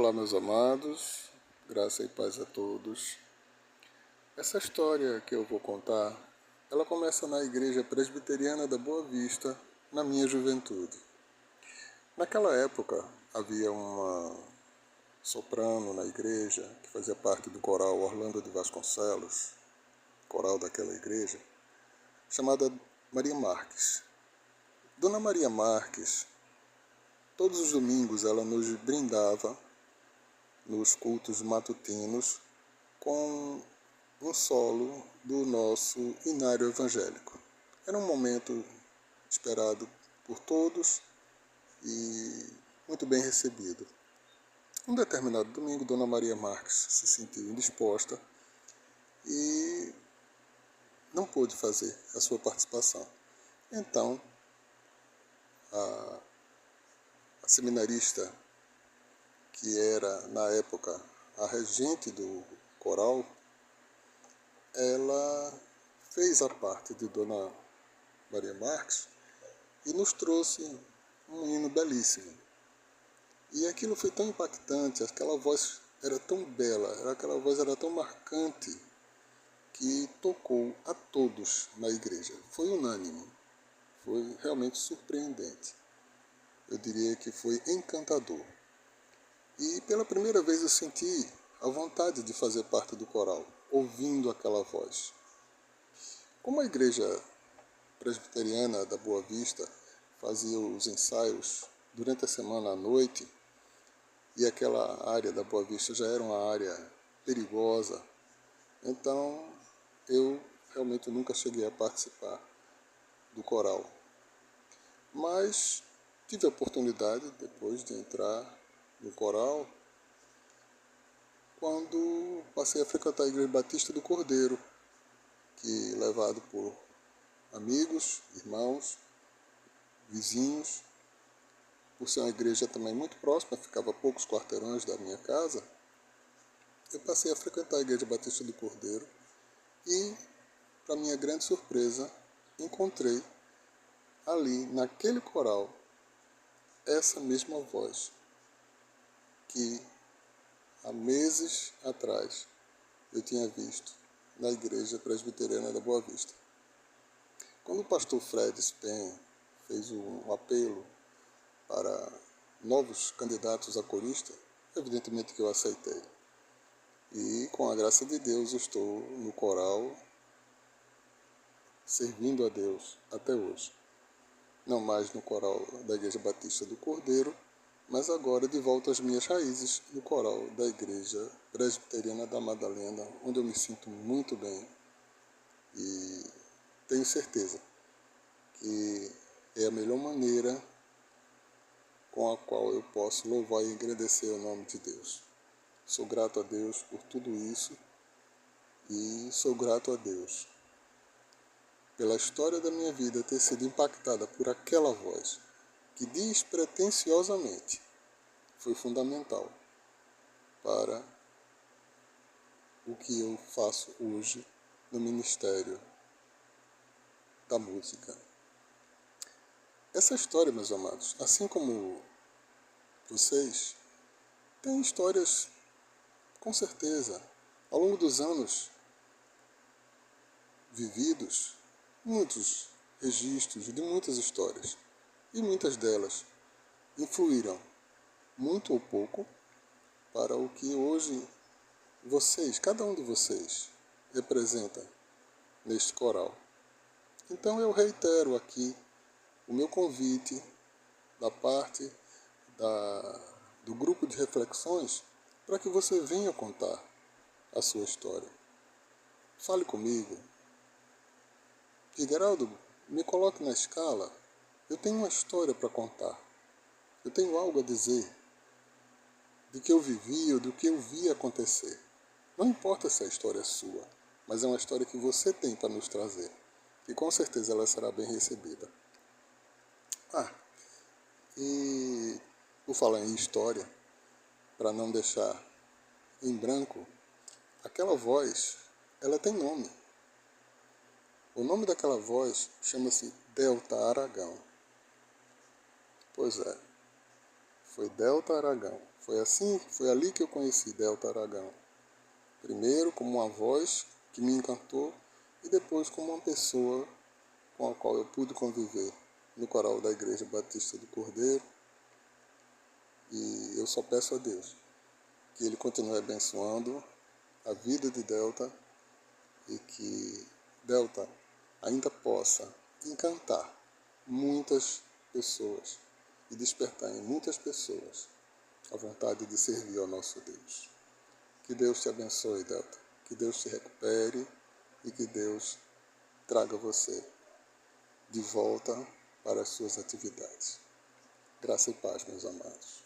Olá, meus amados, graça e paz a todos. Essa história que eu vou contar, ela começa na Igreja Presbiteriana da Boa Vista, na minha juventude. Naquela época, havia uma soprano na igreja, que fazia parte do coral Orlando de Vasconcelos, coral daquela igreja, chamada Maria Marques. Dona Maria Marques, todos os domingos ela nos brindava nos cultos matutinos com um solo do nosso inário evangélico. Era um momento esperado por todos e muito bem recebido. Um determinado domingo, Dona Maria Marques se sentiu indisposta e não pôde fazer a sua participação. Então, a seminarista, que era na época a regente do coral, ela fez a parte de Dona Maria Marques e nos trouxe um hino belíssimo. E aquilo foi tão impactante, aquela voz era tão bela, aquela voz era tão marcante, que tocou a todos na igreja. Foi unânime, foi realmente surpreendente. Eu diria que foi encantador. E pela primeira vez eu senti a vontade de fazer parte do coral, ouvindo aquela voz. Como a igreja presbiteriana da Boa Vista fazia os ensaios durante a semana à noite, e aquela área da Boa Vista já era uma área perigosa, então eu realmente nunca cheguei a participar do coral. Mas tive a oportunidade, depois de entrar no coral, quando passei a frequentar a Igreja Batista do Cordeiro, que levado por amigos, irmãos, vizinhos, por ser uma igreja também muito próxima, ficava a poucos quarteirões da minha casa, eu passei a frequentar a Igreja Batista do Cordeiro e, para minha grande surpresa, encontrei ali, naquele coral, essa mesma voz que há meses atrás eu tinha visto na Igreja Presbiteriana da Boa Vista. Quando o pastor Fred Spen fez um apelo para novos candidatos a corista, evidentemente que eu aceitei. E com a graça de Deus eu estou no coral servindo a Deus até hoje. Não mais no coral da Igreja Batista do Cordeiro, mas agora de volta às minhas raízes no coral da Igreja Presbiteriana da Madalena, onde eu me sinto muito bem e tenho certeza que é a melhor maneira com a qual eu posso louvar e agradecer o nome de Deus. Sou grato a Deus por tudo isso e sou grato a Deus pela história da minha vida ter sido impactada por aquela voz que despretensiosamente foi fundamental para o que eu faço hoje no Ministério da Música. Essa história, meus amados, assim como vocês, tem histórias, com certeza, ao longo dos anos vividos, muitos registros de muitas histórias, e muitas delas influíram, muito ou pouco, para o que hoje vocês, cada um de vocês, representa neste coral. Então eu reitero aqui o meu convite da parte do grupo de reflexões para que você venha contar a sua história. Fale comigo. Geraldo, me coloque na escala. Eu tenho uma história para contar. Eu tenho algo a dizer do que eu vivi ou do que eu vi acontecer. Não importa se a história é sua, mas é uma história que você tem para nos trazer. E com certeza ela será bem recebida. E por falar em história, para não deixar em branco, aquela voz, ela tem nome. O nome daquela voz chama-se Delta Aragão. Pois é, foi Delta Aragão. Foi ali que eu conheci Delta Aragão. Primeiro como uma voz que me encantou e depois como uma pessoa com a qual eu pude conviver no coral da Igreja Batista do Cordeiro. E eu só peço a Deus que Ele continue abençoando a vida de Delta e que Delta ainda possa encantar muitas pessoas e despertar em muitas pessoas a vontade de servir ao nosso Deus. Que Deus te abençoe, Delta. Que Deus te recupere e que Deus traga você de volta para as suas atividades. Graça e paz, meus amados.